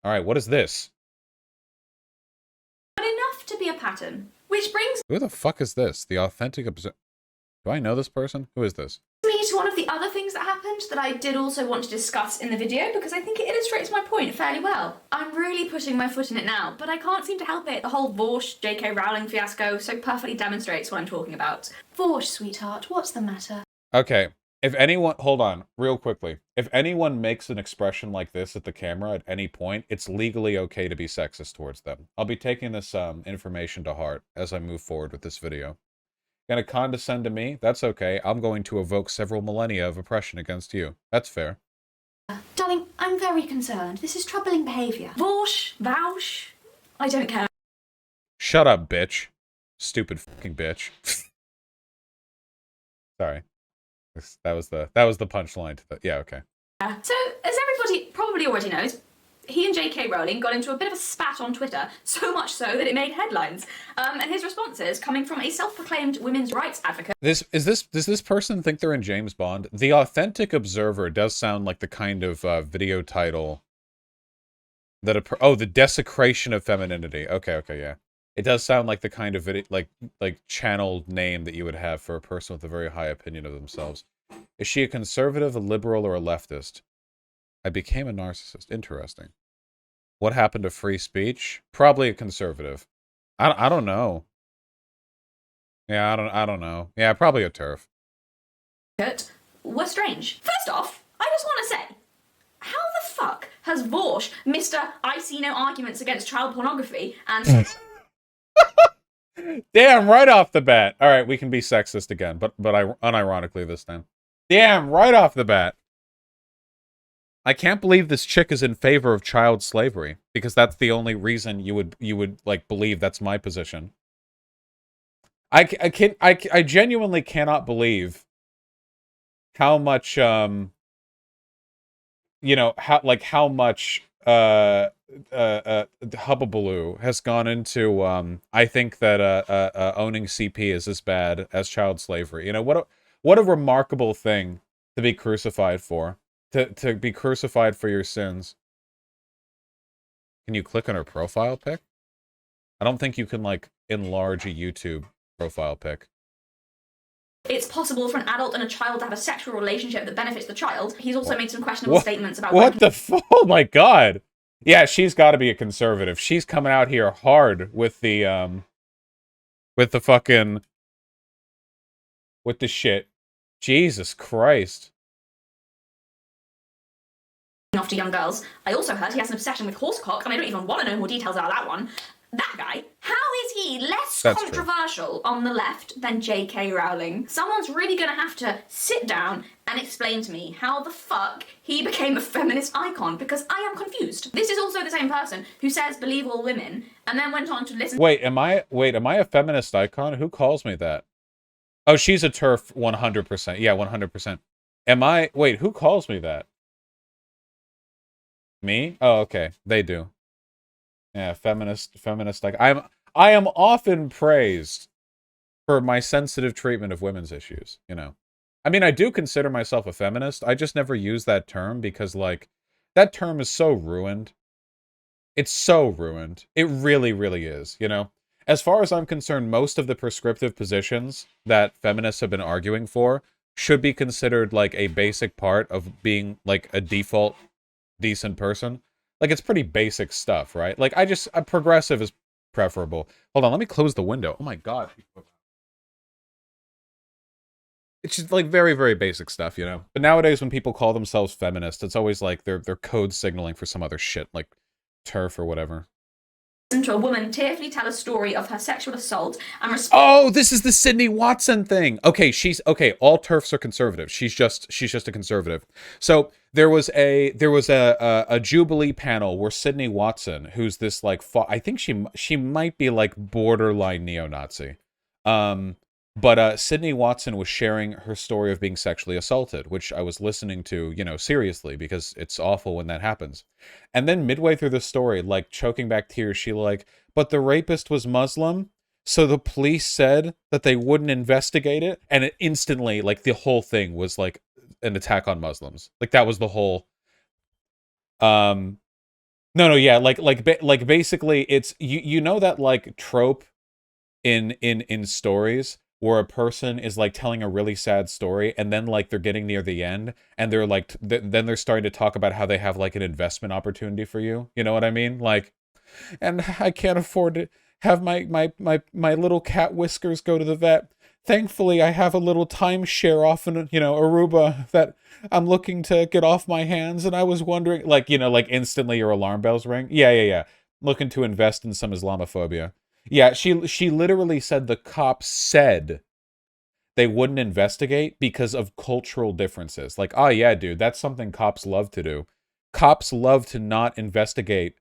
Alright, what is this? But enough to be a pattern. Which brings Who the fuck is this? The authentic observer. Do I know this person? Who is this? me to one of the other things that happened that I did also want to discuss in the video because I think it illustrates my point fairly well. I'm really putting my foot in it now, but I can't seem to help it. The whole Vorsh J.K. Rowling fiasco so perfectly demonstrates what I'm talking about. Vorsh, sweetheart, what's the matter? Okay, if anyone... Hold on, real quickly. If anyone makes an expression like this at the camera at any point, it's legally okay to be sexist towards them. I'll be taking this information to heart as I move forward with this video. Gonna condescend to me? That's okay. I'm going to evoke several millennia of oppression against you. That's fair. Darling, I'm very concerned. This is troubling behaviour. Vorsh, Vaush, I don't care. Shut up, bitch. Stupid fucking bitch. Sorry. That was the punchline to the... Yeah, okay. So, as everybody probably already knows, he and J.K. Rowling got into a bit of a spat on Twitter, so much so that it made headlines. And his responses, coming from a self-proclaimed women's rights advocate... Does this person think they're in James Bond? The Authentic Observer does sound like the kind of video title that the Desecration of Femininity. Okay, yeah. It does sound like the kind of video, like channeled name that you would have for a person with a very high opinion of themselves. Is she a conservative, a liberal, or a leftist? I became a narcissist. Interesting. What happened to free speech? Probably a conservative. I don't know. Yeah, I don't know. Yeah, probably a TERF. ...were strange. First off, I just want to say, how the fuck has Vorsh, Mr. I see no arguments against child pornography, and... Damn, right off the bat. Alright, we can be sexist again, but unironically this time. Damn, right off the bat. I can't believe this chick is in favor of child slavery, because that's the only reason you would like believe that's my position. I genuinely cannot believe how much you know, how much hubbubaloo has gone into I think that owning CP is as bad as child slavery. You know, what a remarkable thing to be crucified for. To be crucified for your sins. Can you click on her profile pic? I don't think you can, like, enlarge a YouTube profile pic. It's possible for an adult and a child to have a sexual relationship that benefits the child. He's also made some questionable statements about... What the f... Oh my god! Yeah, she's gotta be a conservative. She's coming out here hard with the, with the fucking... with the shit. Jesus Christ. ...off to young girls. I also heard he has an obsession with horsecock, and I don't even want to know more details about that one. That guy, how is he less controversial on the left than J.K. Rowling? Someone's really gonna have to sit down and explain to me how the fuck he became a feminist icon, because I am confused. This is also the same person who says believe all women, and then went on to listen... Wait, am I a feminist icon? Who calls me that? Oh, she's a TERF 100%. Yeah, 100%. Wait, who calls me that? Me? Oh, okay. They do. Yeah, feminist. Like I am often praised for my sensitive treatment of women's issues. You know, I mean, I do consider myself a feminist. I just never use that term because, like, that term is so ruined. It's so ruined. It really, really is. You know, as far as I'm concerned, most of the prescriptive positions that feminists have been arguing for should be considered like a basic part of being like a default decent person. Like, it's pretty basic stuff, right? Like, a progressive is preferable. Hold on, let me close the window. Oh my god. It's just, like, very, very basic stuff, you know? But nowadays, when people call themselves feminists, it's always like they're code signaling for some other shit, like TERF or whatever. To a woman tearfully tell a story of her sexual assault and oh, this is the Sidney Watson thing. Okay, all TERFs are conservative. She's just a conservative. So there was a Jubilee panel where Sidney Watson, who's this like I think she might be like borderline neo-Nazi. But Sidney Watson was sharing her story of being sexually assaulted, which I was listening to, you know, seriously, because it's awful when that happens. And then midway through the story, like, choking back tears, she like, but the rapist was Muslim, so the police said that they wouldn't investigate it, and it instantly, like, the whole thing was, like, an attack on Muslims. Like, that was the whole... No, yeah, like basically, it's you know that like trope in stories where a person is like telling a really sad story, and then like they're getting near the end, and they're like then they're starting to talk about how they have like an investment opportunity for you. You know what I mean? Like, and I can't afford to have my little cat Whiskers go to the vet. Thankfully, I have a little timeshare off in, Aruba that I'm looking to get off my hands. And I was wondering, like, like instantly your alarm bells ring. Yeah. Looking to invest in some Islamophobia. Yeah, she literally said the cops said they wouldn't investigate because of cultural differences. Like, oh yeah, dude, that's something cops love to do. Cops love to not investigate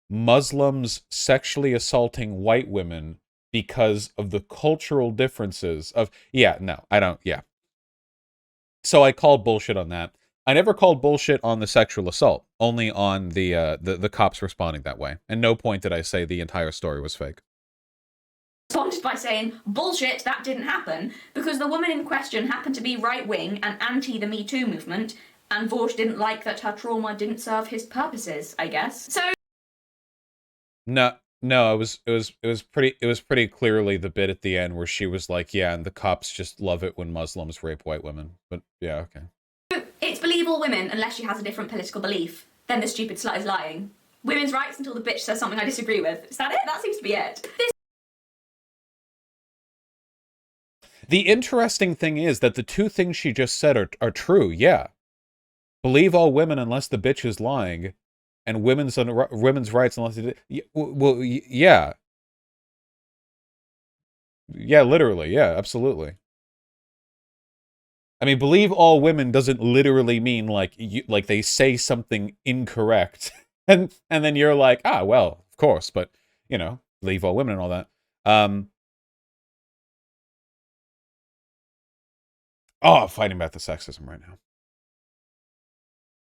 Muslims sexually assaulting white women because of the cultural differences of, yeah, no, I don't, yeah. So I called bullshit on that. I never called bullshit on the sexual assault, only on the cops responding that way. And no point did I say the entire story was fake. Responded by saying, bullshit, that didn't happen, because the woman in question happened to be right-wing and anti the Me Too movement, and Vorsh didn't like that her trauma didn't serve his purposes, I guess. So No, it was pretty clearly the bit at the end where she was like, yeah, and the cops just love it when Muslims rape white women. But yeah, okay. It's believe all women unless she has a different political belief. Then the stupid slut is lying. Women's rights until the bitch says something I disagree with. Is that it? That seems to be it. The interesting thing is that the two things she just said are true, yeah. Believe all women unless the bitch is lying, and women's rights unless it... Well, yeah. Yeah, literally, yeah, absolutely. I mean, believe all women doesn't literally mean like they say something incorrect, and then you're like, ah, well, of course, but believe all women and all that. I'm fighting about the sexism right now.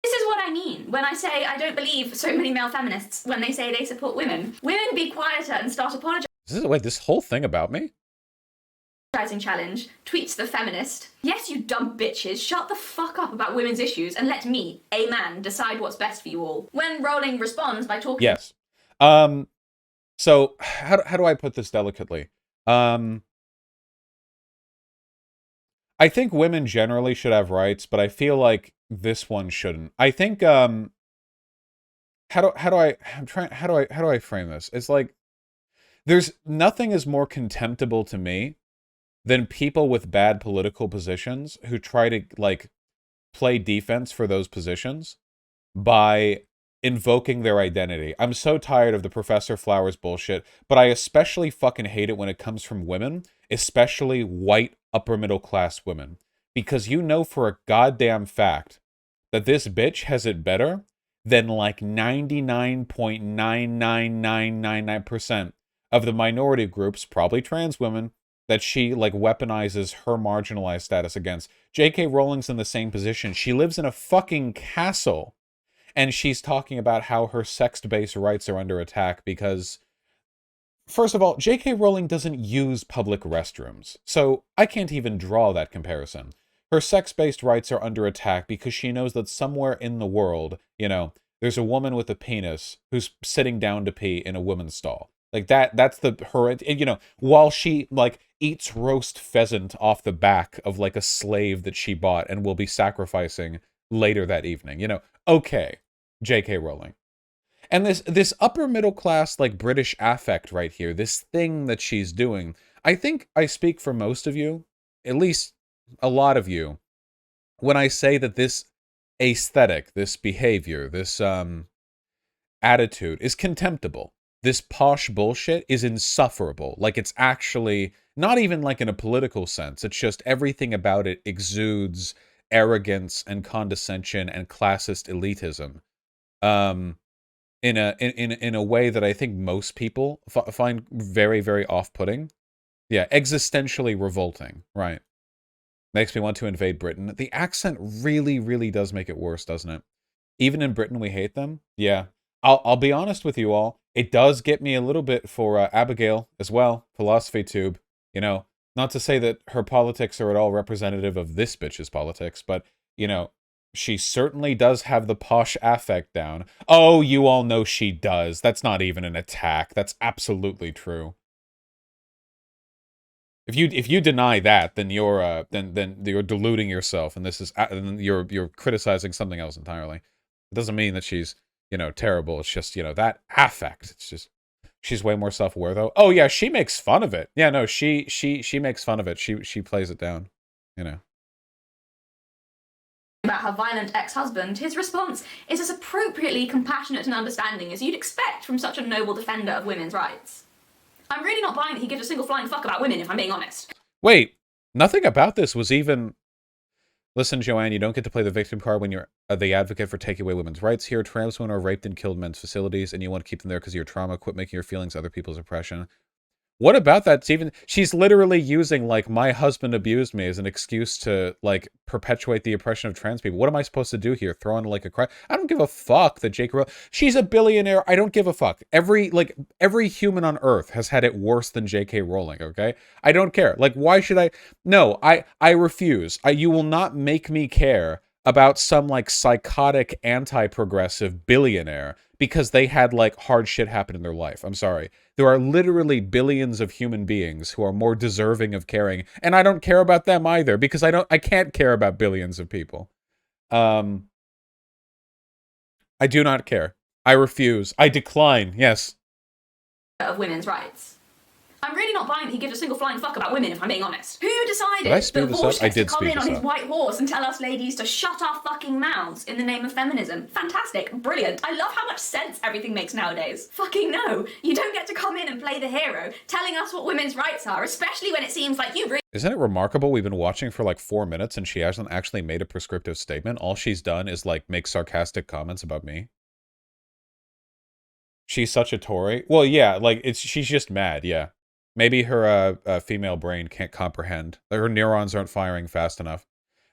This is what I mean when I say I don't believe so many male feminists when they say they support women. Women be quieter and start apologizing. Wait, this whole thing about me? Challenge, tweets the feminist. Yes, you dumb bitches, shut the fuck up about women's issues and let me, a man, decide what's best for you all. When Rowling responds by talking... Yes. So, how do I put this delicately? I think women generally should have rights, but I feel like this one shouldn't. I think, how do I frame this? It's like, there's nothing is more contemptible to me than people with bad political positions who try to, like, play defense for those positions by invoking their identity. I'm so tired of the Professor Flowers bullshit, but I especially fucking hate it when it comes from women, especially white upper middle class women, because you know for a goddamn fact that this bitch has it better than like 99.99999% of the minority groups, probably trans women, that she like weaponizes her marginalized status against. J.K. Rowling's in the same position. She lives in a fucking castle, and she's talking about how her sex-based rights are under attack because, first of all, J.K. Rowling doesn't use public restrooms, so I can't even draw that comparison. Her sex-based rights are under attack because she knows that somewhere in the world, there's a woman with a penis who's sitting down to pee in a woman's stall. Like that's her, while she like eats roast pheasant off the back of like a slave that she bought and will be sacrificing later that evening. Okay, J.K. Rowling. And this upper middle class like British affect right here, this thing that she's doing, I think I speak for most of you, at least a lot of you, when I say that this aesthetic, this behavior, this attitude is contemptible. This posh bullshit is insufferable. Like, it's actually not even like in a political sense. It's just everything about it exudes arrogance and condescension and classist elitism. In a way that I think most people find very, very off-putting. Yeah, existentially revolting, right? Makes me want to invade Britain. The accent really, really does make it worse, doesn't it? Even in Britain, we hate them. Yeah. I'll be honest with you all. It does get me a little bit for Abigail as well. Philosophy Tube. Not to say that her politics are at all representative of this bitch's politics, but, She certainly does have the posh affect down. Oh, you all know she does. That's not even an attack. That's absolutely true. If you deny that, then you're then you're deluding yourself, and this is you're criticizing something else entirely. It doesn't mean that she's, you know, terrible. It's just, you know, that affect. It's just she's way more self-aware though. Oh yeah, she makes fun of it. Yeah, no, she makes fun of it. She plays it down, you know. About her violent ex-husband, his response is as appropriately compassionate and understanding as you'd expect from such a noble defender of women's rights. I'm really not buying that he gives a single flying fuck about women, if I'm being honest. Wait, nothing about this was even... Listen, Joanne, you don't get to play the victim card when you're the advocate for taking away women's rights here. Trans women are raped and killed in men's facilities, and you want to keep them there because of your trauma. Quit making your feelings other people's oppression. What about that, Stephen? She's literally using, like, my husband abused me as an excuse to, like, perpetuate the oppression of trans people. What am I supposed to do here? Throw in, like, a cry? I don't give a fuck that J.K. Rowling... She's a billionaire. I don't give a fuck. Every human on Earth has had it worse than J.K. Rowling, okay? I don't care. Like, why should I... No, I refuse. You will not make me care about some, like, psychotic anti-progressive billionaire because they had, like, hard shit happen in their life. I'm sorry. There are literally billions of human beings who are more deserving of caring, and I don't care about them either because I can't care about billions of people. I do not care. I refuse. I decline. Yes. Of women's rights. I'm really not buying that he gives a single flying fuck about women, if I'm being honest. Who decided Did I speed that this Vorsh up? I gets to did come speed in on this his up. white horse and tell us ladies to shut our fucking mouths in the name of feminism? Fantastic. Brilliant. I love how much sense everything makes nowadays. Fucking no. You don't get to come in and play the hero, telling us what women's rights are, especially when it seems like you really... Isn't it remarkable? We've been watching for like 4 minutes and she hasn't actually made a prescriptive statement. All she's done is like make sarcastic comments about me. She's such a Tory. Well, yeah, like she's just mad, yeah. Maybe her female brain can't comprehend. Her neurons aren't firing fast enough.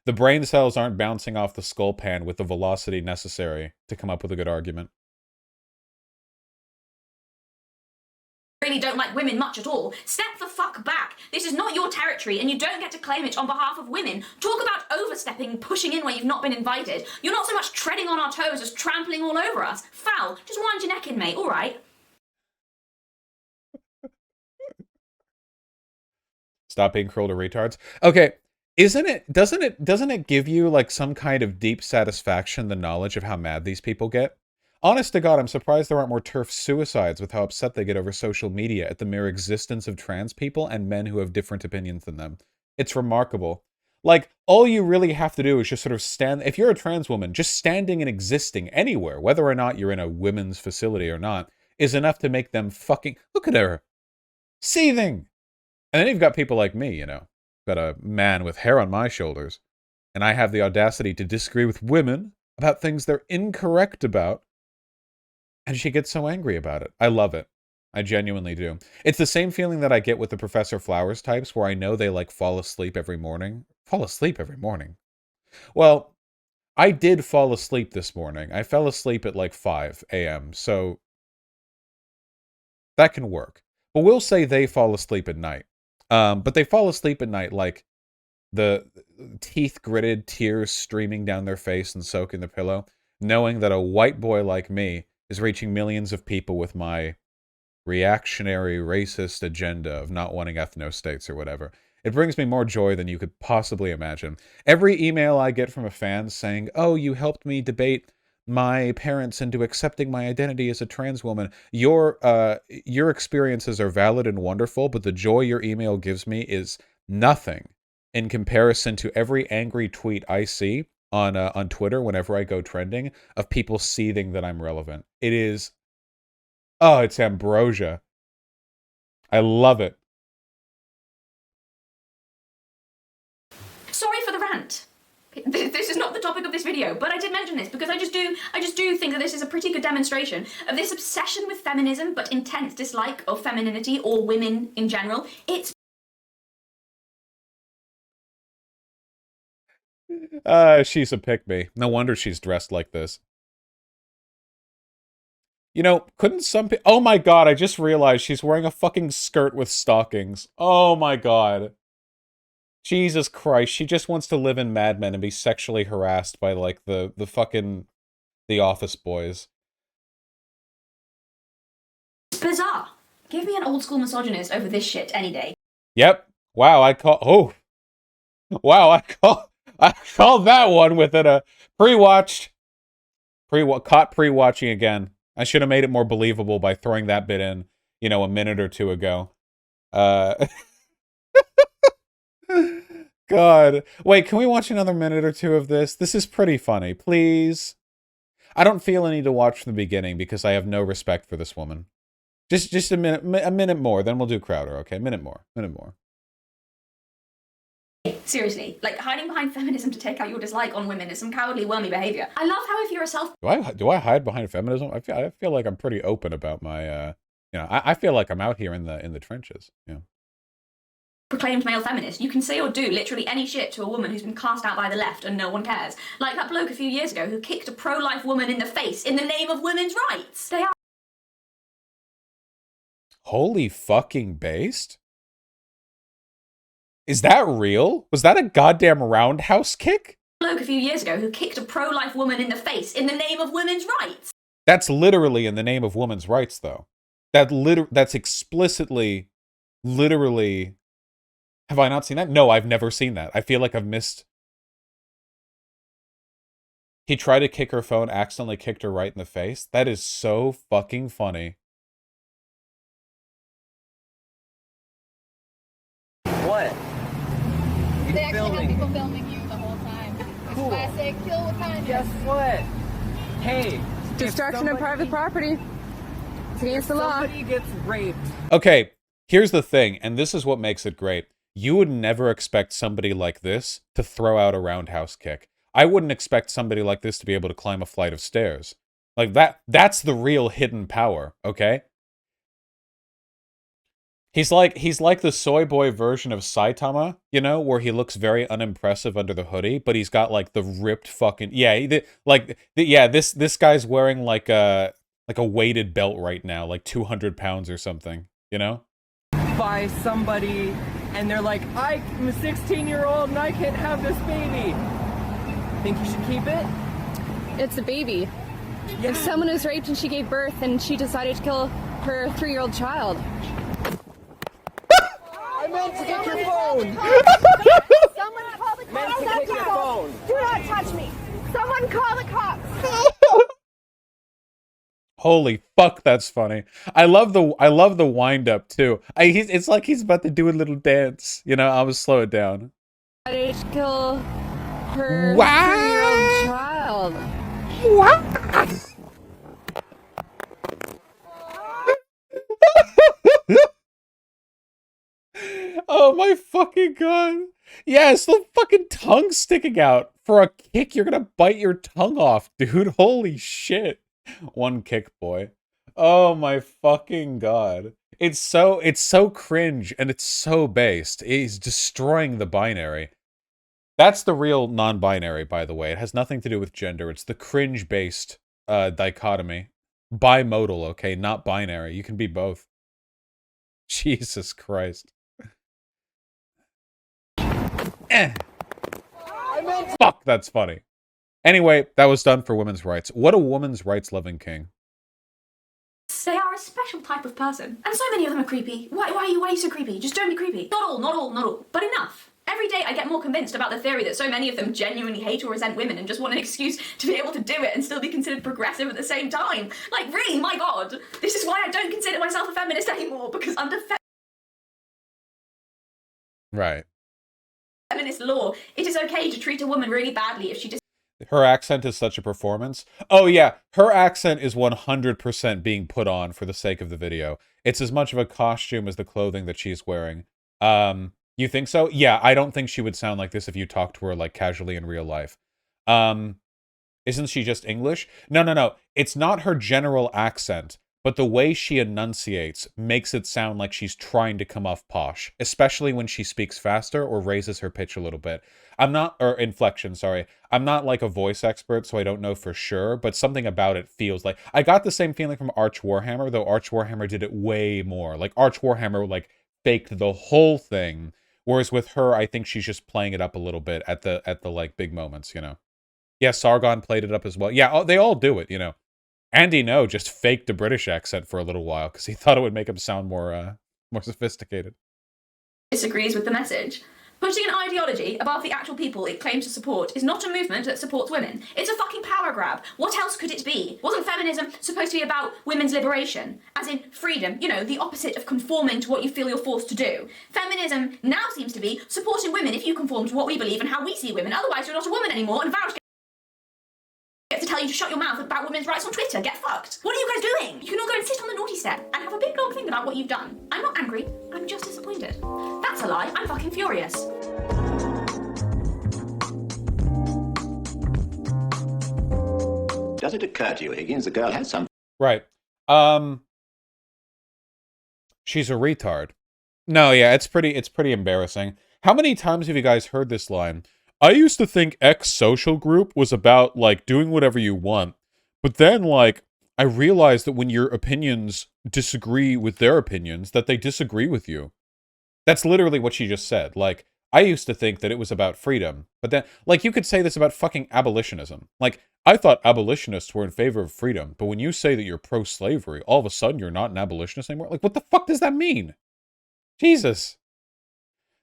The brain cells aren't bouncing off the skull pan with the velocity necessary to come up with a good argument. Really don't like women much at all. Step the fuck back. This is not your territory and you don't get to claim it on behalf of women. Talk about overstepping, pushing in where you've not been invited. You're not so much treading on our toes as trampling all over us. Foul. Just wind your neck in, mate, all right? Stop being cruel to retards. Okay, doesn't it give you like some kind of deep satisfaction, the knowledge of how mad these people get? Honest to God, I'm surprised there aren't more TERF suicides with how upset they get over social media at the mere existence of trans people and men who have different opinions than them. It's remarkable. Like, all you really have to do is just sort of stand... If you're a trans woman, just standing and existing anywhere, whether or not you're in a women's facility or not, is enough to make them fucking... Look at her. Seething. And then you've got people like me, you know. Got a man with hair on my shoulders. And I have the audacity to disagree with women about things they're incorrect about. And she gets so angry about it. I love it. I genuinely do. It's the same feeling that I get with the Professor Flowers types, where I know they, like, fall asleep every morning. Fall asleep every morning? Well, I did fall asleep this morning. I fell asleep at, like, 5 a.m., so that can work. But we'll say they fall asleep at night. But they fall asleep at night, like, the teeth gritted, tears streaming down their face and soaking the pillow, knowing that a white boy like me is reaching millions of people with my reactionary, racist agenda of not wanting ethno-states or whatever. It brings me more joy than you could possibly imagine. Every email I get from a fan saying, oh, you helped me debate my parents into accepting my identity as a trans woman. Your experiences are valid and wonderful, but the joy your email gives me is nothing in comparison to every angry tweet I see on Twitter whenever I go trending of people seething that I'm relevant. It is, oh, it's ambrosia. I love it. Sorry for the rant. This is not the topic of this video, but I did mention this because I just do think that this is a pretty good demonstration of this obsession with feminism, but intense dislike of femininity or women in general. It's she's a pick-me. No wonder she's dressed like this. You know, couldn't some people... Oh my god, I just realized she's wearing a fucking skirt with stockings. Oh my god. Jesus Christ, she just wants to live in Mad Men and be sexually harassed by, like, the fucking... the office boys. It's bizarre. Give me an old school misogynist over this shit any day. Yep. Wow, I called that one within a pre-watched. Caught pre-watching again. I should have made it more believable by throwing that bit in, you know, a minute or two ago. God. Wait, can we watch another minute or two of this? This is pretty funny. Please. I don't feel a need to watch from the beginning because I have no respect for this woman. Just a minute more, then we'll do Crowder, okay? Minute more. Seriously, like, hiding behind feminism to take out your dislike on women is some cowardly, wormy behavior. I love how if you're a self... Do I hide behind feminism? I feel like I'm pretty open about my, you know, I feel like I'm out here in the trenches, you know. Proclaimed male feminist, you can say or do literally any shit to a woman who's been cast out by the left and no one cares. Like that bloke a few years ago who kicked a pro-life woman in the face in the name of women's rights. They are... Holy fucking based? Is that real? Was that a goddamn roundhouse kick? Bloke a few years ago who kicked a pro-life woman in the face in the name of women's rights. That's literally in the name of women's rights, though. That's explicitly, literally... Have I not seen that? No, I've never seen that. I feel like I've missed... He tried to kick her phone, accidentally kicked her right in the face. That is so fucking funny. What? They actually have people filming you the whole time. It's Cool. classic kill Wakanda. Guess what? Hey, Destruction of private property. It's against the law. Somebody gets raped. Okay, here's the thing, and this is what makes it great. You would never expect somebody like this to throw out a roundhouse kick. I wouldn't expect somebody like this to be able to climb a flight of stairs. Like, that's the real hidden power, okay? He's like the soy boy version of Saitama, you know, where he looks very unimpressive under the hoodie, but he's got like the ripped fucking this guy's wearing like a weighted belt right now, like 200 pounds or something, you know? By somebody, and they're like, I'm a 16-year-old and I can't have this baby. Think you should keep it? It's a baby. Yeah. If someone was raped and she gave birth and she decided to kill her 3-year-old child. I meant to get your phone. Someone call the Meant cops. to get your phone. Do not touch me. Someone call the cops. Holy fuck, that's funny. I love the wind up too. It's like he's about to do a little dance. You know, I will slow it down. Decided to kill her Wow. 3-year-old child. What? Oh my fucking god. Yes, the fucking tongue sticking out. For a kick, you're gonna bite your tongue off, dude. Holy shit. One kick, boy. Oh my fucking god. It's so cringe and it's so based. He's destroying the binary. That's the real non-binary, by the way. It has nothing to do with gender. It's the cringe-based dichotomy. Bimodal, okay? Not binary. You can be both. Jesus Christ. Fuck, that's funny. Anyway, that was done for women's rights. What a women's rights-loving king. They are a special type of person. And so many of them are creepy. Why are you so creepy? Just don't be creepy. Not all. But enough. Every day I get more convinced about the theory that so many of them genuinely hate or resent women and just want an excuse to be able to do it and still be considered progressive at the same time. Like, really, my god. This is why I don't consider myself a feminist anymore, because under Right. feminist law, it is okay to treat a woman really badly if she just... Her accent is such a performance. Oh yeah, her accent is 100% being put on for the sake of the video. It's as much of a costume as the clothing that she's wearing. You think so? Yeah, I don't think she would sound like this if you talked to her like casually in real life. Isn't she just English? No. It's not her general accent, but the way she enunciates makes it sound like she's trying to come off posh, especially when she speaks faster or raises her pitch a little bit. Or inflection, sorry. I'm not like a voice expert, so I don't know for sure, but something about it feels like... I got the same feeling from Arch Warhammer, though Arch Warhammer did it way more. Like, Arch Warhammer, like, faked the whole thing, Whereas with her, I think she's just playing it up a little bit at the like big moments, you know. Yeah, Sargon played it up as well. Yeah, they all do it, you know. Andy No just faked a British accent for a little while because he thought it would make him sound more sophisticated. Disagrees with the message. Putting an ideology above the actual people it claims to support is not a movement that supports women. It's a fucking power grab. What else could it be? Wasn't feminism supposed to be about women's liberation? As in freedom, you know, the opposite of conforming to what you feel you're forced to do. Feminism now seems to be supporting women if you conform to what we believe and how we see women. Otherwise, you're not a woman anymore, and Varus gets to tell you to shut your mouth about women's rights on Twitter. Get fucked. What are you guys doing? You can all go and sit on the naughty step and have a big long think about what you've done. I'm not angry. I'm just disappointed. That's a lie. I'm fucking furious. Does it occur to you, Higgins, the girl has some... Right. She's a retard. No, yeah, it's pretty embarrassing. How many times have you guys heard this line? I used to think X social group was about, like, doing whatever you want. But then, like, I realized that when your opinions disagree with their opinions, that they disagree with you. That's literally what she just said. Like, I used to think that it was about freedom. But then, like, you could say this about fucking abolitionism. Like, I thought abolitionists were in favor of freedom. But when you say that you're pro-slavery, all of a sudden you're not an abolitionist anymore? Like, what the fuck does that mean? Jesus.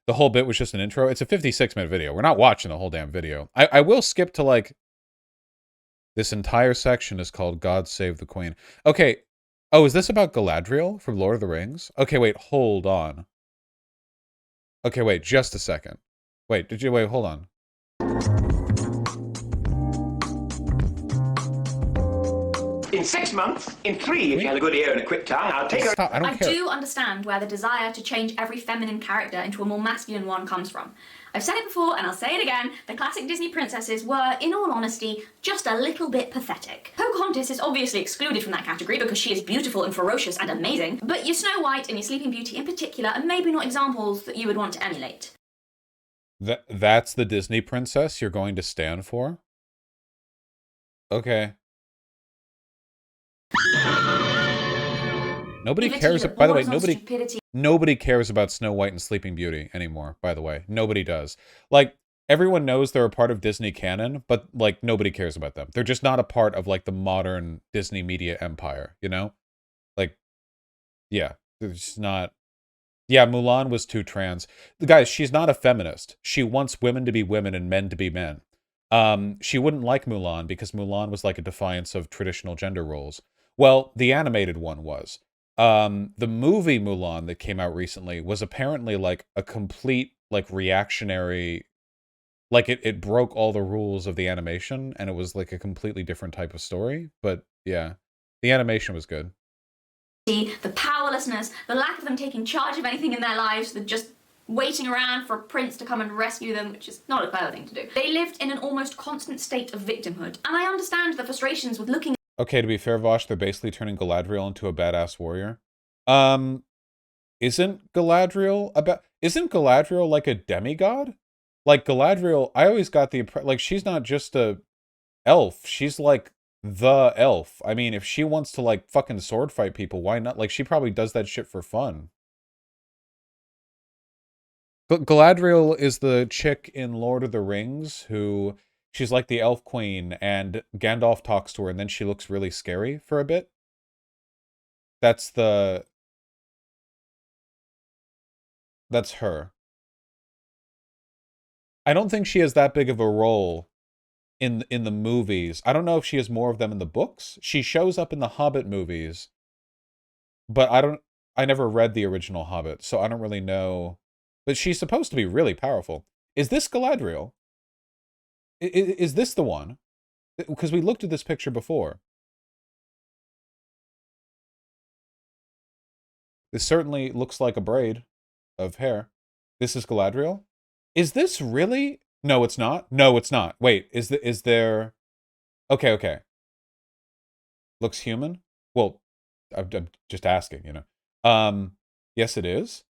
The whole bit was just an intro. It's a 56-minute video. We're not watching the whole damn video. I will skip to, like... This entire section is called God Save the Queen. Okay. Oh, is this about Galadriel from Lord of the Rings? Okay, wait. Hold on. Okay, wait. Just a second. Wait, wait, hold on. In 6 months, in 3 if you had a good ear and a quick tongue, I'll take her... Stop. I don't care. I do understand where the desire to change every feminine character into a more masculine one comes from. I've said it before and I'll say it again, the classic Disney princesses were, in all honesty, just a little bit pathetic. Pocahontas is obviously excluded from that category because she is beautiful and ferocious and amazing, but your Snow White and your Sleeping Beauty in particular are maybe not examples that you would want to emulate. That's the Disney princess you're going to stand for? Okay. Nobody cares. By the way, nobody cares about Snow White and Sleeping Beauty anymore. By the way, nobody does. Like, everyone knows they're a part of Disney canon, but like nobody cares about them. They're just not a part of like the modern Disney media empire. You know, like, yeah, they're just not. Yeah, Mulan was too trans. Guys, she's not a feminist. She wants women to be women and men to be men. She wouldn't like Mulan because Mulan was like a defiance of traditional gender roles. Well, the animated one was. The movie Mulan that came out recently was apparently like a complete like reactionary, like it broke all the rules of the animation and it was like a completely different type of story. But yeah, the animation was good. The powerlessness, the lack of them taking charge of anything in their lives, the just waiting around for a prince to come and rescue them, which is not a fair thing to do. They lived in an almost constant state of victimhood, and I understand the frustrations with looking. Okay, to be fair, Vosh, they're basically turning Galadriel into a badass warrior. Isn't Galadriel like a demigod? Like Galadriel, I always got the impression, like she's not just a elf, she's like the elf. I mean, if she wants to like fucking sword fight people, why not? Like she probably does that shit for fun. But Galadriel is the chick in Lord of the Rings who... She's like the elf queen, and Gandalf talks to her, and then she looks really scary for a bit. That's her. I don't think she has that big of a role in the movies. I don't know if she has more of them in the books. She shows up in the Hobbit movies, but I never read the original Hobbit, so I don't really know. But she's supposed to be really powerful. Is this Galadriel? Is this the one? Because we looked at this picture before. This certainly looks like a braid of hair. This is Galadriel? Is this really? No, it's not. No, it's not. Wait, is there... Okay. Looks human? Well, I'm just asking, you know. Yes, it is.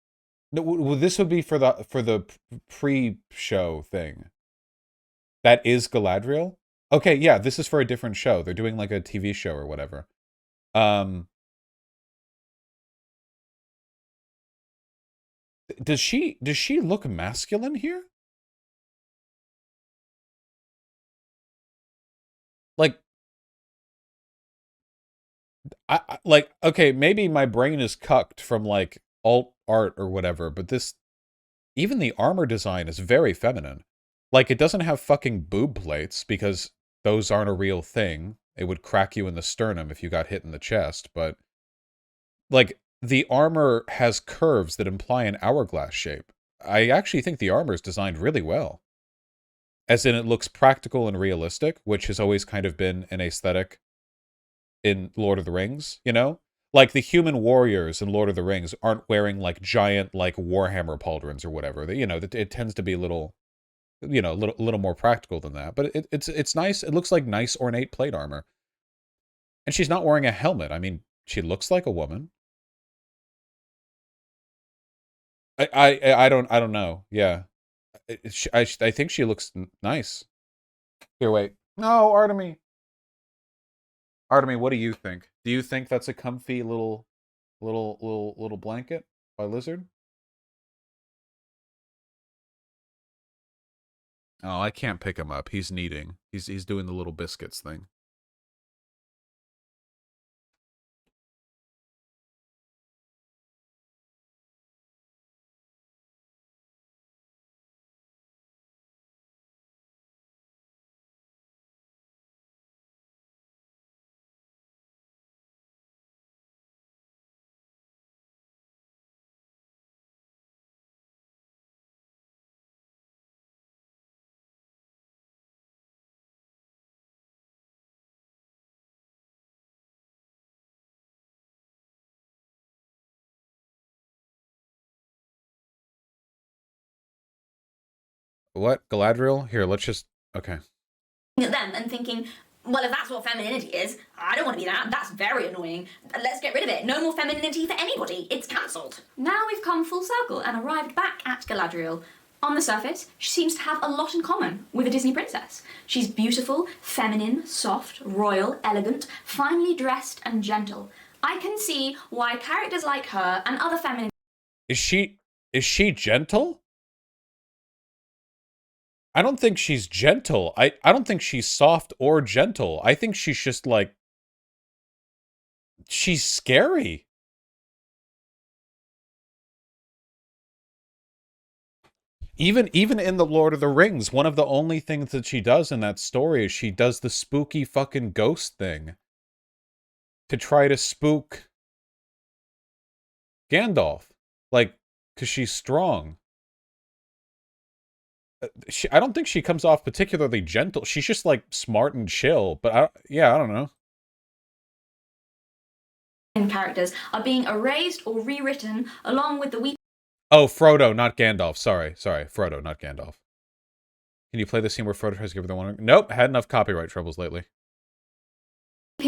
No, well, this would be for the pre-show thing. That is Galadriel? Okay, yeah, this is for a different show. They're doing like a TV show or whatever. does she look masculine here? Like, like, okay, maybe my brain is cucked from like alt art or whatever, but even the armor design is very feminine. Like, it doesn't have fucking boob plates because those aren't a real thing. It would crack you in the sternum if you got hit in the chest, but like, the armor has curves that imply an hourglass shape. I actually think the armor is designed really well. As in, it looks practical and realistic, which has always kind of been an aesthetic in Lord of the Rings, you know? Like, the human warriors in Lord of the Rings aren't wearing, like, giant, like, Warhammer pauldrons or whatever. They, you know, it tends to be a little, you know, a little more practical than that. But it's nice. It looks like nice, ornate plate armor. And she's not wearing a helmet. I mean, she looks like a woman. I don't know. Yeah. I think she looks nice. Here, wait. No, Artemy. Artemy, what do you think? Do you think that's a comfy little blanket by Lizard? Oh, I can't pick him up. He's kneading. He's doing the little biscuits thing. What? Galadriel? Here, let's just... Okay. At them and thinking, well, if that's what femininity is, I don't want to be that. That's very annoying. Let's get rid of it. No more femininity for anybody. It's cancelled. Now we've come full circle and arrived back at Galadriel. On the surface, she seems to have a lot in common with a Disney princess. She's beautiful, feminine, soft, royal, elegant, finely dressed, and gentle. I can see why characters like her and other feminine... Is she gentle? I don't think she's gentle. I don't think she's soft or gentle. I think she's just like... She's scary. Even in the Lord of the Rings, one of the only things that she does in that story is she does the spooky fucking ghost thing to try to spook Gandalf. Like, because she's strong. I don't think she comes off particularly gentle. She's just, like, smart and chill. But, I don't know. Characters are being erased or rewritten along with the weeping... Oh, Frodo, not Gandalf. Sorry. Frodo, not Gandalf. Can you play the scene where Frodo tries to give her the one? Nope, had enough copyright troubles lately.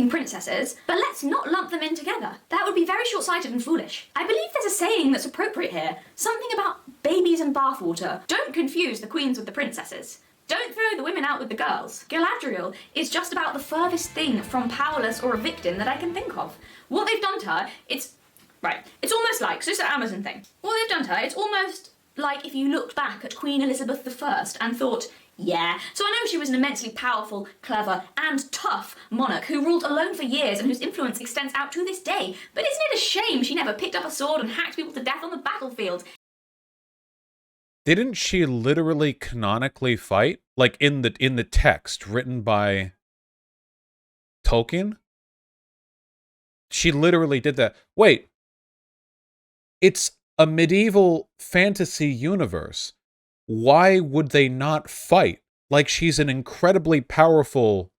Princesses, but let's not lump them in together. That would be very short-sighted and foolish. I believe there's a saying that's appropriate here. Something about babies and bathwater. Don't confuse the queens with the princesses. Don't throw the women out with the girls. Galadriel is just about the furthest thing from powerless or a victim that I can think of. What they've done to her, it's almost like, so it's an Amazon thing. What they've done to her, it's almost like if you looked back at Queen Elizabeth I and thought, yeah, so I know she was an immensely powerful, clever, and tough monarch who ruled alone for years and whose influence extends out to this day. But isn't it a shame she never picked up a sword and hacked people to death on the battlefield? Didn't she literally canonically fight? Like in the text written by Tolkien? She literally did that. Wait. It's a medieval fantasy universe. Why would they not fight? Like, she's an incredibly powerful,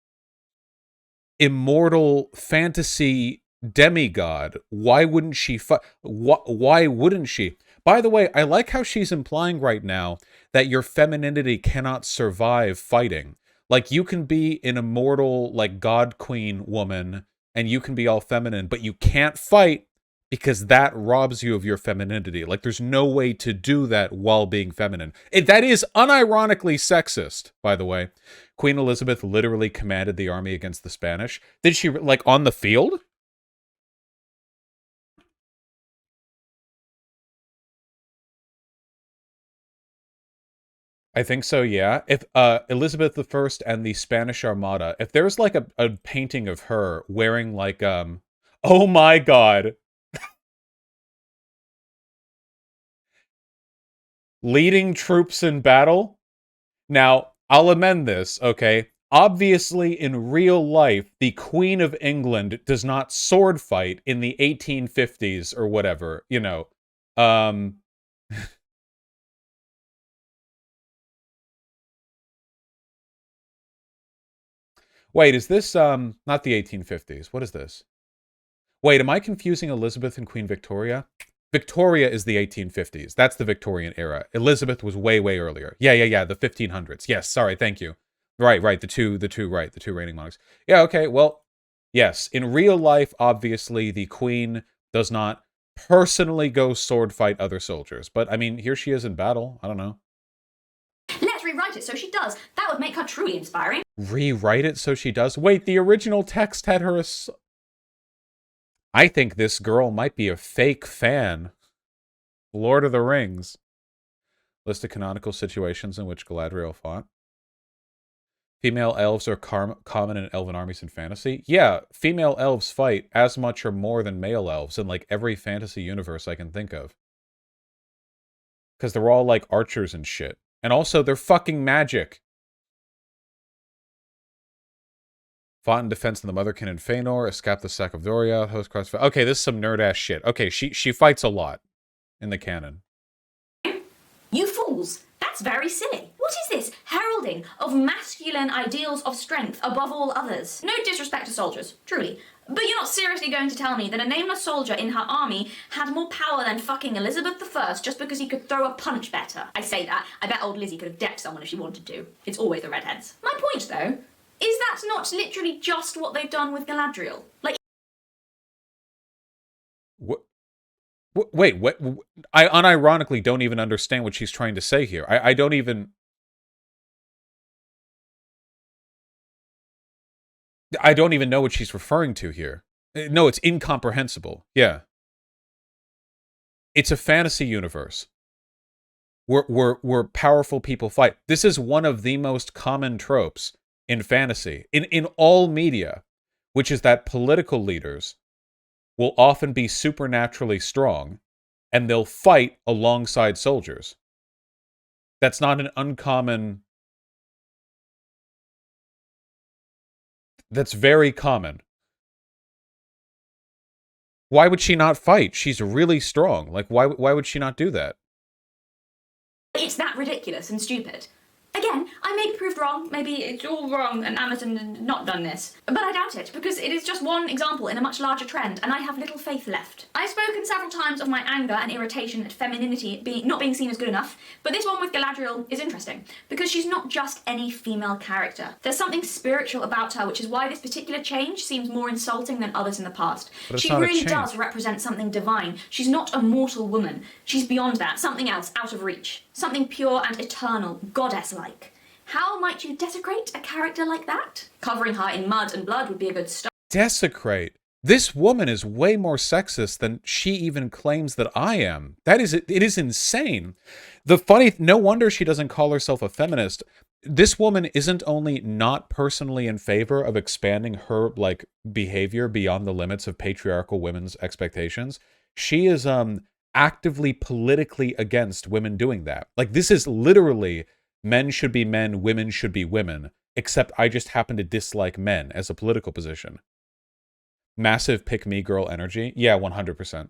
immortal fantasy demigod. Why wouldn't she fight? Why wouldn't she? By the way, I like how she's implying right now that your femininity cannot survive fighting. Like, you can be an immortal, like, god queen woman, and you can be all feminine, but you can't fight because that robs you of your femininity. Like, there's no way to do that while being feminine. That is unironically sexist, by the way. Queen Elizabeth literally commanded the army against the Spanish. Did she, like, on the field? I think so, yeah. If Elizabeth I and the Spanish Armada, if there's like a painting of her wearing like oh my god. Leading troops in battle? Now, I'll amend this, okay? Obviously, in real life, the Queen of England does not sword fight in the 1850s or whatever, you know. Wait, is this, not the 1850s? What is this? Wait, am I confusing Elizabeth and Queen Victoria? Victoria is the 1850s. That's the Victorian era. Elizabeth was way, way earlier. Yeah, the 1500s. Yes, sorry, thank you. Right, the two reigning monarchs. Yeah, okay, well, yes, in real life, obviously, the Queen does not personally go sword fight other soldiers. But, I mean, here she is in battle. I don't know. Let's rewrite it so she does. That would make her truly inspiring. Rewrite it so she does? Wait, the original text had her... I think this girl might be a fake fan. Lord of the Rings. List of canonical situations in which Galadriel fought. Female elves are common in elven armies in fantasy. Yeah, female elves fight as much or more than male elves in like every fantasy universe I can think of. Because they're all like archers and shit. And also, they're fucking magic. Fought in defense of the Motherkin in Feanor, escaped the sack of Doria, host cross... Okay, this is some nerd-ass shit. Okay, she fights a lot in the canon. You fools! That's very silly. What is this heralding of masculine ideals of strength above all others? No disrespect to soldiers, truly. But you're not seriously going to tell me that a nameless soldier in her army had more power than fucking Elizabeth I just because he could throw a punch better? I say that. I bet old Lizzie could have decked someone if she wanted to. It's always the redheads. My point, though, is that not literally just what they've done with Galadriel? Like... What? Wait, what? I unironically don't even understand what she's trying to say here. I don't even... I don't even know what she's referring to here. No, it's incomprehensible. Yeah. It's a fantasy universe. Where powerful people fight. This is one of the most common tropes in fantasy, in all media, which is that political leaders will often be supernaturally strong, and they'll fight alongside soldiers. That's not an uncommon... That's very common. Why would she not fight? She's really strong. Like, why would she not do that? It's that ridiculous and stupid. Again, I may be proved wrong, maybe it's all wrong and Amazon has not done this. But I doubt it, because it is just one example in a much larger trend, and I have little faith left. I've spoken several times of my anger and irritation at femininity not being seen as good enough, but this one with Galadriel is interesting, because she's not just any female character. There's something spiritual about her, which is why this particular change seems more insulting than others in the past. She really does represent something divine. She's not a mortal woman. She's beyond that, something else, out of reach. Something pure and eternal, goddess-like. How might you desecrate a character like that? Covering her in mud and blood would be a good start. Desecrate? This woman is way more sexist than she even claims that I am. It is insane. No wonder she doesn't call herself a feminist. This woman isn't only not personally in favor of expanding her, like, behavior beyond the limits of patriarchal women's expectations. She is, actively politically against women doing that. Like, this is literally men should be men, women should be women, except I just happen to dislike men as a political position. Massive pick-me girl energy. Yeah, 100%.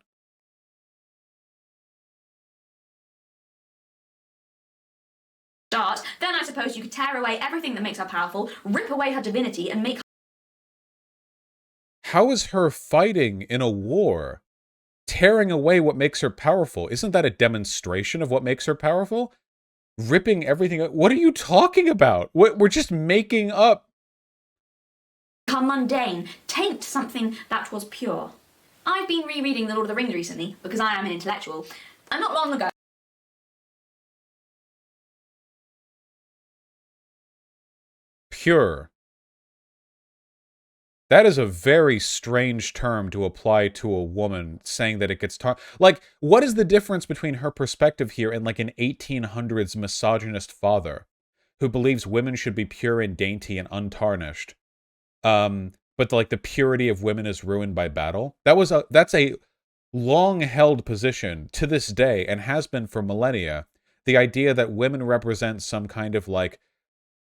Then I suppose you could tear away everything that makes her powerful, rip away her divinity, and make her... How is her fighting in a war tearing away what makes her powerful? Isn't that a demonstration of what makes her powerful? Ripping everything... What are you talking about? We're just making up... Become mundane, taint something that was pure. I've been rereading The Lord of the Rings recently, because I am an intellectual, and not long ago... Pure. That is a very strange term to apply to a woman, saying that it gets like, what is the difference between her perspective here and like an 1800s misogynist father who believes women should be pure and dainty and untarnished? But like the purity of women is ruined by battle. That's a long-held position to this day and has been for millennia. The idea that women represent some kind of like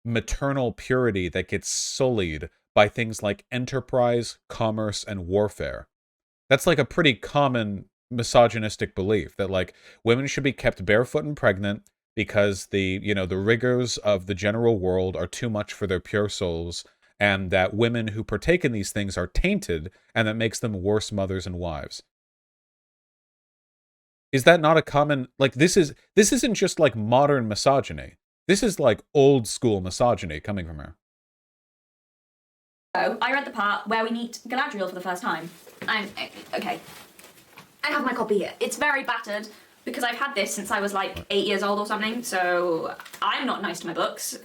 maternal purity that gets sullied by things like enterprise, commerce, and warfare. That's like a pretty common misogynistic belief that like women should be kept barefoot and pregnant because the rigors of the general world are too much for their pure souls, and that women who partake in these things are tainted, and that makes them worse mothers and wives. Is that not a common, like, this isn't just like modern misogyny. This is like old school misogyny coming from her. I read the part where we meet Galadriel for the first time. Okay. I have my copy here. It's very battered because I've had this since I was like 8 years old or something, so I'm not nice to my books.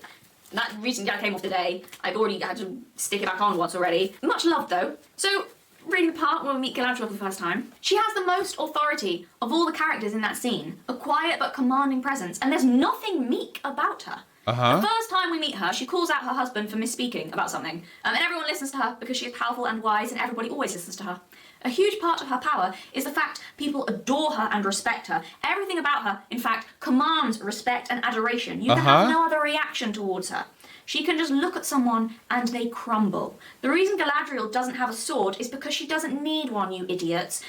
That recently came off today. I've already had to stick it back on once already. Much love though. So, reading the part when we meet Galadriel for the first time, she has the most authority of all the characters in that scene. A quiet but commanding presence, and there's nothing meek about her. The first time we meet her, she calls out her husband for misspeaking about something, and everyone listens to her because she is powerful and wise, and everybody always listens to her. A huge part of her power is the fact people adore her and respect her. Everything about her, in fact, commands respect and adoration. You can have no other reaction towards her. She can just look at someone and they crumble. The reason Galadriel doesn't have a sword is because she doesn't need one, you idiots.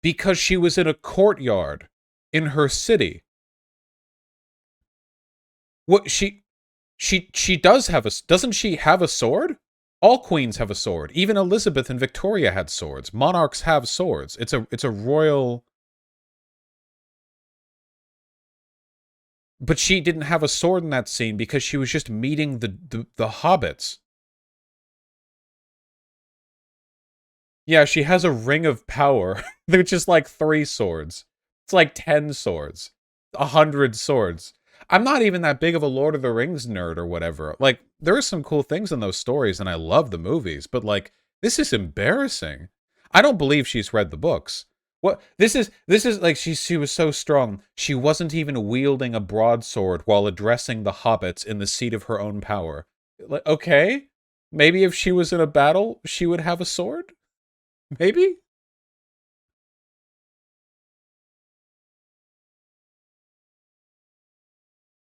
Because she was in a courtyard in her city. What she does have doesn't she have a sword? All queens have a sword. Even Elizabeth and Victoria had swords. Monarchs have swords. It's a royal. But she didn't have a sword in that scene because she was just meeting the hobbits. Yeah, she has a ring of power. They're just like 3 swords. It's like 10 swords. 100 swords. I'm not even that big of a Lord of the Rings nerd or whatever. Like, there are some cool things in those stories, and I love the movies, but like, this is embarrassing. I don't believe she's read the books. What this is like she was so strong, she wasn't even wielding a broadsword while addressing the hobbits in the seat of her own power. Like, okay, maybe if she was in a battle, she would have a sword? Maybe?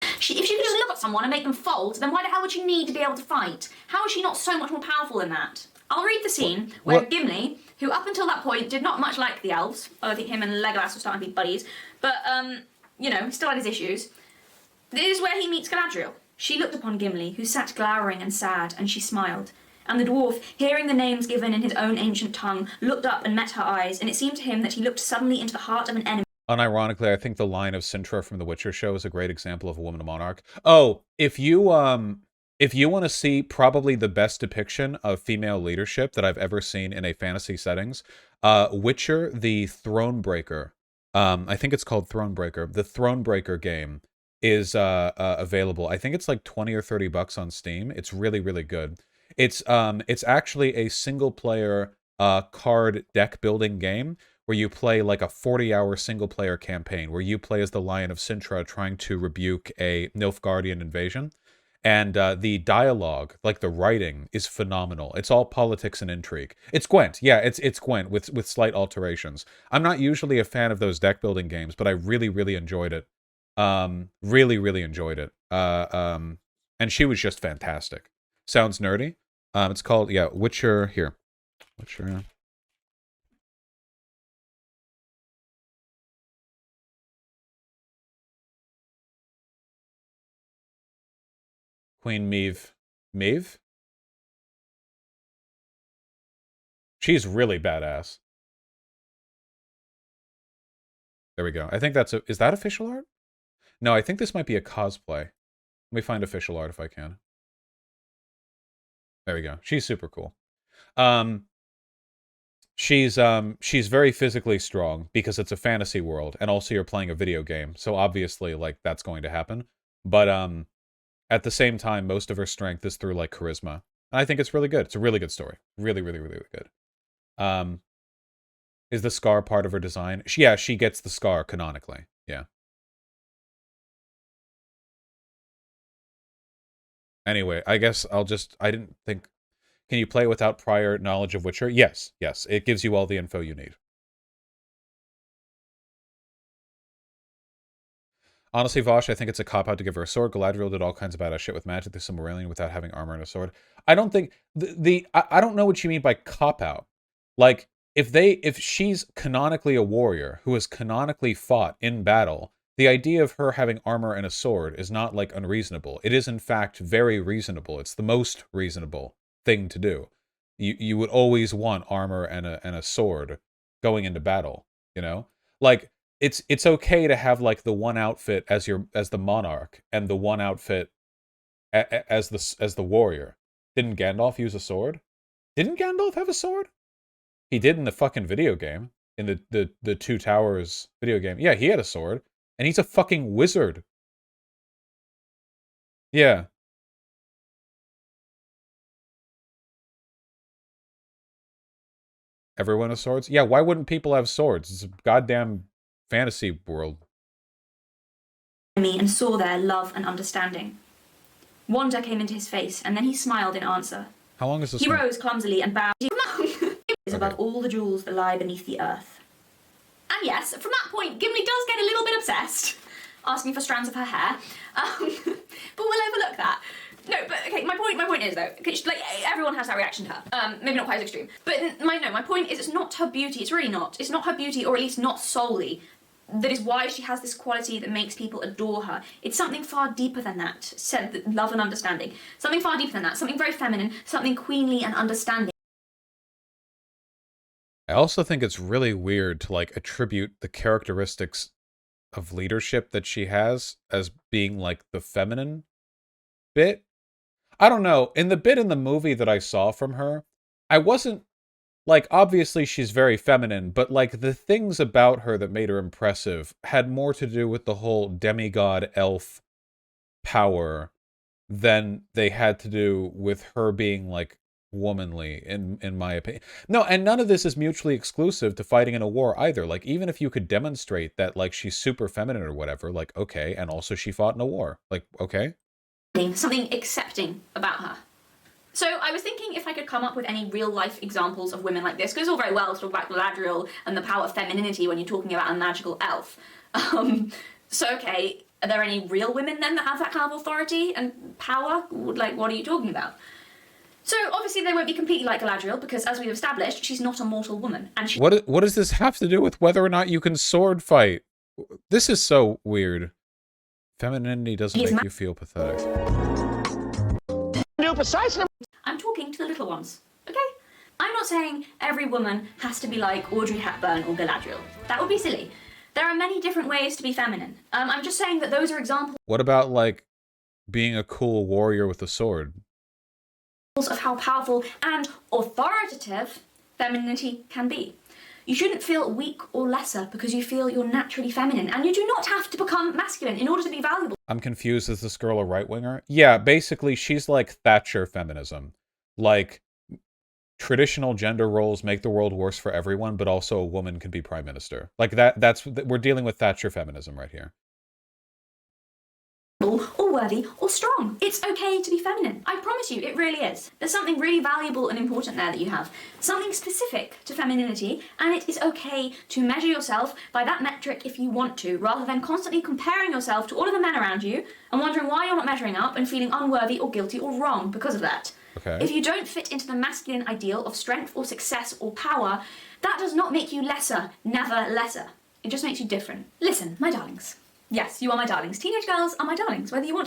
If she could just look at someone and make them fold, then why the hell would she need to be able to fight? How is she not so much more powerful than that? I'll read the scene where Gimli, who up until that point did not much like the elves, although I think him and Legolas were starting to be buddies, but, still had his issues. This is where he meets Galadriel. She looked upon Gimli, who sat glowering and sad, and she smiled. And the dwarf, hearing the names given in his own ancient tongue, looked up and met her eyes, and it seemed to him that he looked suddenly into the heart of an enemy. Unironically, I think the line of Sintra from The Witcher show is a great example of a woman monarch. Oh, if you want to see probably the best depiction of female leadership that I've ever seen in a fantasy settings, Witcher, the Thronebreaker. I think it's called Thronebreaker. The Thronebreaker game is available. I think it's like $20 or $30 on Steam. It's really, really good. It's actually a single player card deck building game where you play like a 40-hour single-player campaign, where you play as the Lion of Sintra trying to rebuke a Nilfgaardian invasion. And the dialogue, like the writing, is phenomenal. It's all politics and intrigue. It's Gwent. Yeah, it's Gwent with slight alterations. I'm not usually a fan of those deck-building games, but I really, really enjoyed it. Really, really enjoyed it. And she was just fantastic. Sounds nerdy. It's called, yeah, Witcher, here. Witcher... Queen Maeve. Maeve? She's really badass. There we go. I think that's is that official art? No, I think this might be a cosplay. Let me find official art if I can. There we go. She's super cool. She's very physically strong because it's a fantasy world, and also you're playing a video game, so obviously, like, that's going to happen. But at the same time, most of her strength is through like charisma. And I think it's really good. It's a really good story. Really, really, really, really good. Is the scar part of her design? Yeah, she gets the scar canonically. Yeah. Anyway, I guess I didn't think... Can you play without prior knowledge of Witcher? Yes, yes. It gives you all the info you need. Honestly, Vosh, I think it's a cop-out to give her a sword. Galadriel did all kinds of badass shit with magic. There's some Aurelian without having armor and a sword. I don't think... I don't know what you mean by cop-out. Like, if she's canonically a warrior who has canonically fought in battle, the idea of her having armor and a sword is not, like, unreasonable. It is, in fact, very reasonable. It's the most reasonable thing to do. You would always want armor and a sword going into battle, you know? Like, it's okay to have like the one outfit as the monarch and the one outfit as the warrior. Didn't Gandalf use a sword? Didn't Gandalf have a sword? He did in the fucking video game, in the Two Towers video game. Yeah, he had a sword, and he's a fucking wizard. Yeah. Everyone has swords? Yeah, why wouldn't people have swords? It's a goddamn fantasy world. Me and saw their love and understanding. Wonder came into his face, and then he smiled in answer. How long is this? He rose clumsily and bowed. Above all the jewels that lie beneath the earth. And yes, from that point, Gimli does get a little bit obsessed, asking for strands of her hair. But we'll overlook that. No, but okay, my point is though, like everyone has that reaction to her. Maybe not quite as extreme. But my point is it's not her beauty, it's really not. It's not her beauty, or at least not solely. That is why she has this quality that makes people adore her. It's something far deeper than that. Love and understanding. Something far deeper than that. Something very feminine, something queenly and understanding. I also think it's really weird to like attribute the characteristics of leadership that she has as being like the feminine bit. I don't know. In the bit in the movie that I saw from her, I wasn't like, obviously she's very feminine, but like the things about her that made her impressive had more to do with the whole demigod elf power than they had to do with her being like womanly, in my opinion. No, and none of this is mutually exclusive to fighting in a war either. Like, even if you could demonstrate that like she's super feminine or whatever, like, okay, and also she fought in a war, like, okay. Something accepting about her. So I was thinking if I could come up with any real-life examples of women like this, because it's all very well to talk about Galadriel and the power of femininity when you're talking about a magical elf. So okay, are there any real women then that have that kind of authority and power? Like, what are you talking about? So obviously they won't be completely like Galadriel, because as we've established, she's not a mortal woman. And she... What does this have to do with whether or not you can sword fight? This is so weird. Femininity doesn't make you feel pathetic. I'm talking to the little ones, okay? I'm not saying every woman has to be like Audrey Hepburn or Galadriel. That would be silly. There are many different ways to be feminine. I'm just saying that those are examples. What about, like, being a cool warrior with a sword? Of how powerful and authoritative femininity can be. You shouldn't feel weak or lesser because you feel you're naturally feminine, and you do not have to become masculine in order to be valuable. I'm confused. Is this girl a right-winger? Yeah, basically, she's like Thatcher feminism. Like, traditional gender roles make the world worse for everyone, but also a woman can be prime minister. Like, we're dealing with Thatcher feminism right here. Or worthy or strong. It's okay to be feminine. I promise you, it really is. There's something really valuable and important there that you have. Something specific to femininity, and it is okay to measure yourself by that metric if you want to, rather than constantly comparing yourself to all of the men around you and wondering why you're not measuring up and feeling unworthy or guilty or wrong because of that. Okay. If you don't fit into the masculine ideal of strength or success or power, that does not make you lesser, never lesser. It just makes you different. Listen, my darlings. Yes, you are my darlings. Teenage girls are my darlings, whether you want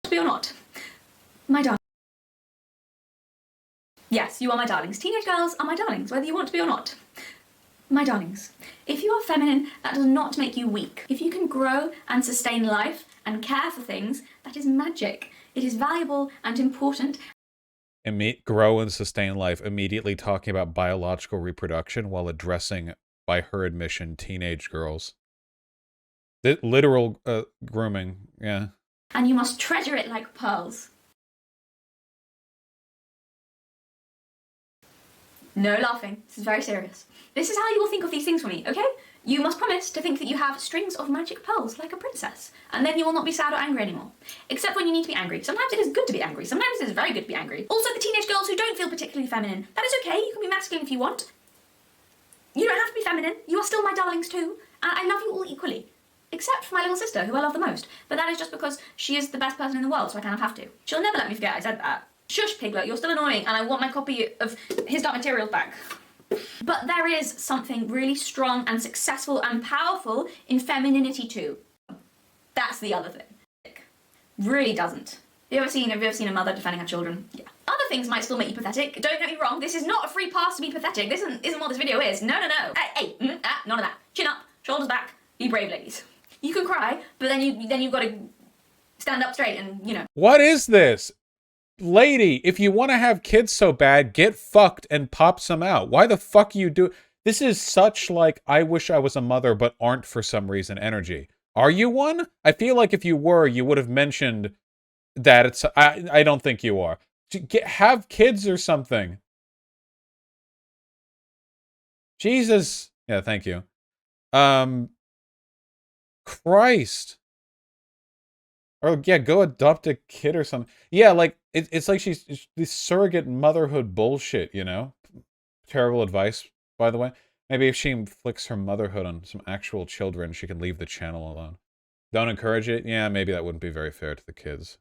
to be or not. My darlings. Yes, you are my darlings. Teenage girls are my darlings, whether you want to be or not. My darlings, if you are feminine, that does not make you weak. If you can grow and sustain life and care for things, that is magic. It is valuable and important. Grow and sustain life, immediately talking about biological reproduction while addressing by her admission, teenage girls. The literal grooming, yeah. And you must treasure it like pearls. No laughing. This is very serious. This is how you will think of these things for me, okay? You must promise to think that you have strings of magic pearls like a princess, and then you will not be sad or angry anymore. Except when you need to be angry. Sometimes it is good to be angry. Sometimes it is very good to be angry. Also, the teenage girls who don't feel particularly feminine. That is okay. You can be masculine if you want. You don't have to be feminine. You are still my darlings too. And I love you all equally. Except for my little sister, who I love the most. But that is just because she is the best person in the world, so I kind of have to. She'll never let me forget I said that. Shush, Piglet, you're still annoying, and I want my copy of His Dark Materials back. But there is something really strong and successful and powerful in femininity too. That's the other thing. Really doesn't. Have you ever seen a mother defending her children? Yeah. Other things might still make you pathetic. Don't get me wrong, this is not a free pass to be pathetic. This isn't what this video is. No. Hey, none of that. Chin up, shoulders back, be brave, ladies. You can cry, but then you've got to stand up straight and, you know. What is this? Lady, if you want to have kids so bad, get fucked and pop some out. Why the fuck you do? This is such like, I wish I was a mother but aren't for some reason energy. Are you one? I feel like if you were, you would have mentioned that it's, I don't think you are. Have kids or something. Jesus. Yeah, thank you. Christ. Or yeah, go adopt a kid or something. Yeah, like it's like she's this surrogate motherhood bullshit, you know? Terrible advice, by the way. Maybe if she inflicts her motherhood on some actual children, she can leave the channel alone. Don't encourage it? Yeah, maybe that wouldn't be very fair to the kids.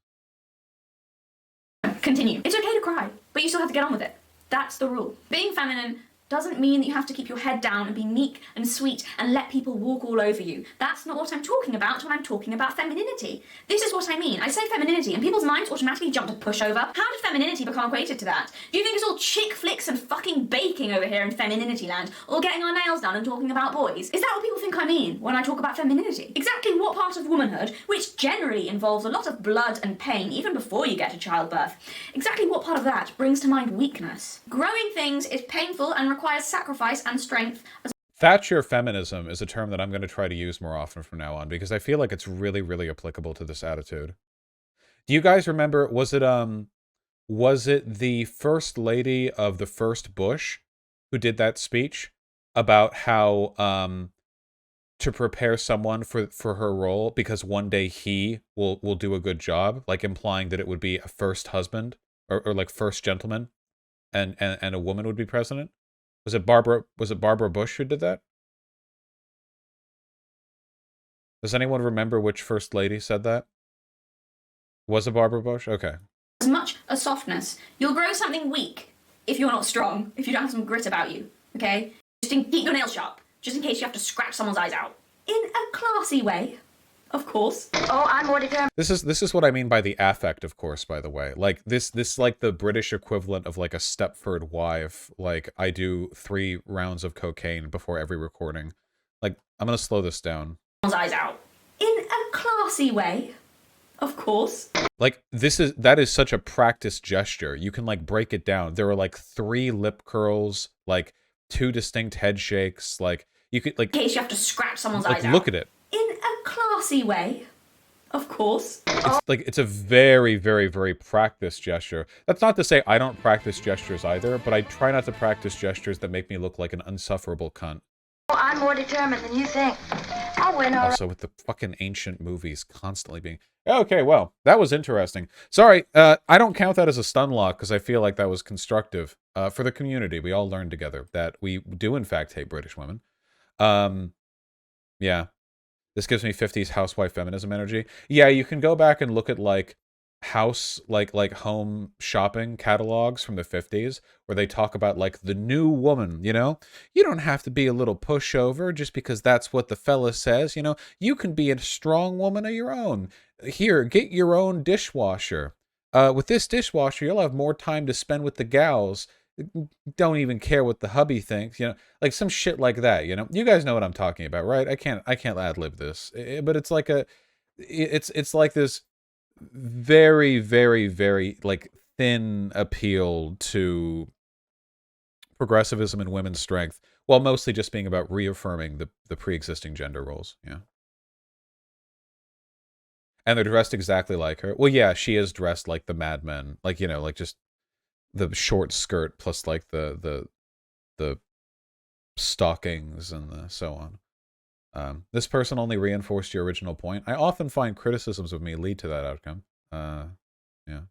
Continue. It's okay to cry, but you still have to get on with it. That's the rule. Being feminine doesn't mean that you have to keep your head down and be meek and sweet and let people walk all over you. That's not what I'm talking about when I'm talking about femininity. This is what I mean. I say femininity and people's minds automatically jump to pushover. How did femininity become equated to that? Do you think it's all chick flicks and fucking baking over here in femininity land, or getting our nails done and talking about boys? Is that what people think I mean when I talk about femininity? Exactly what part of womanhood, which generally involves a lot of blood and pain even before you get to childbirth, exactly what part of that brings to mind weakness? Growing things is painful and requires sacrifice and strength. Thatcher feminism is a term that I'm going to try to use more often from now on, because I feel like it's really, really applicable to this attitude. Do you guys remember, was it the first lady of the first Bush who did that speech about how to prepare someone for her role because one day he will do a good job, like implying that it would be a first husband or like first gentleman and a woman would be president? Was it Barbara Bush who did that? Does anyone remember which first lady said that? Was it Barbara Bush? Okay. As much as softness. You'll grow something weak if you're not strong, if you don't have some grit about you, okay? Keep your nails sharp, just in case you have to scratch someone's eyes out. In a classy way, of course. Oh, I'm more determined. This is what I mean by the affect, of course, by the way. Like, this like the British equivalent of like a Stepford wife. Like, I do 3 rounds of cocaine before every recording. Like, I'm gonna slow this down. Eyes out. In a classy way, of course. Like, that is such a practiced gesture. You can like break it down. There are like 3 lip curls, like 2 distinct head shakes. Like, you could like, in case you have to scratch someone's eyes out. Look at it. In a classy way, of course. It's a very, very, very practiced gesture. That's not to say I don't practice gestures either, but I try not to practice gestures that make me look like an insufferable cunt. Oh, I'm more determined than you think. I'll win all Also, with the fucking ancient movies constantly being... Okay, well, that was interesting. Sorry, I don't count that as a stun lock, because I feel like that was constructive. For the community, we all learned together that we do, in fact, hate British women. Yeah. This gives me 50s housewife feminism energy. Yeah, you can go back and look at, like, home shopping catalogs from the 50s where they talk about like the new woman, you know? You don't have to be a little pushover just because that's what the fella says, you know? You can be a strong woman of your own. Here, get your own dishwasher. With this dishwasher, you'll have more time to spend with the gals. Don't even care what the hubby thinks, you know? Like some shit like that, you know? You guys know what I'm talking about, right? I can't ad-lib this. But it's like it's like this very, very, very, like, thin appeal to progressivism and women's strength, while mostly just being about reaffirming the pre-existing gender roles. Yeah. And they're dressed exactly like her. Well, yeah, she is dressed like the Mad Men. Like, you know, like just the short skirt plus like the stockings and the so on. This person only reinforced your original point. I often find criticisms of me lead to that outcome. Yeah.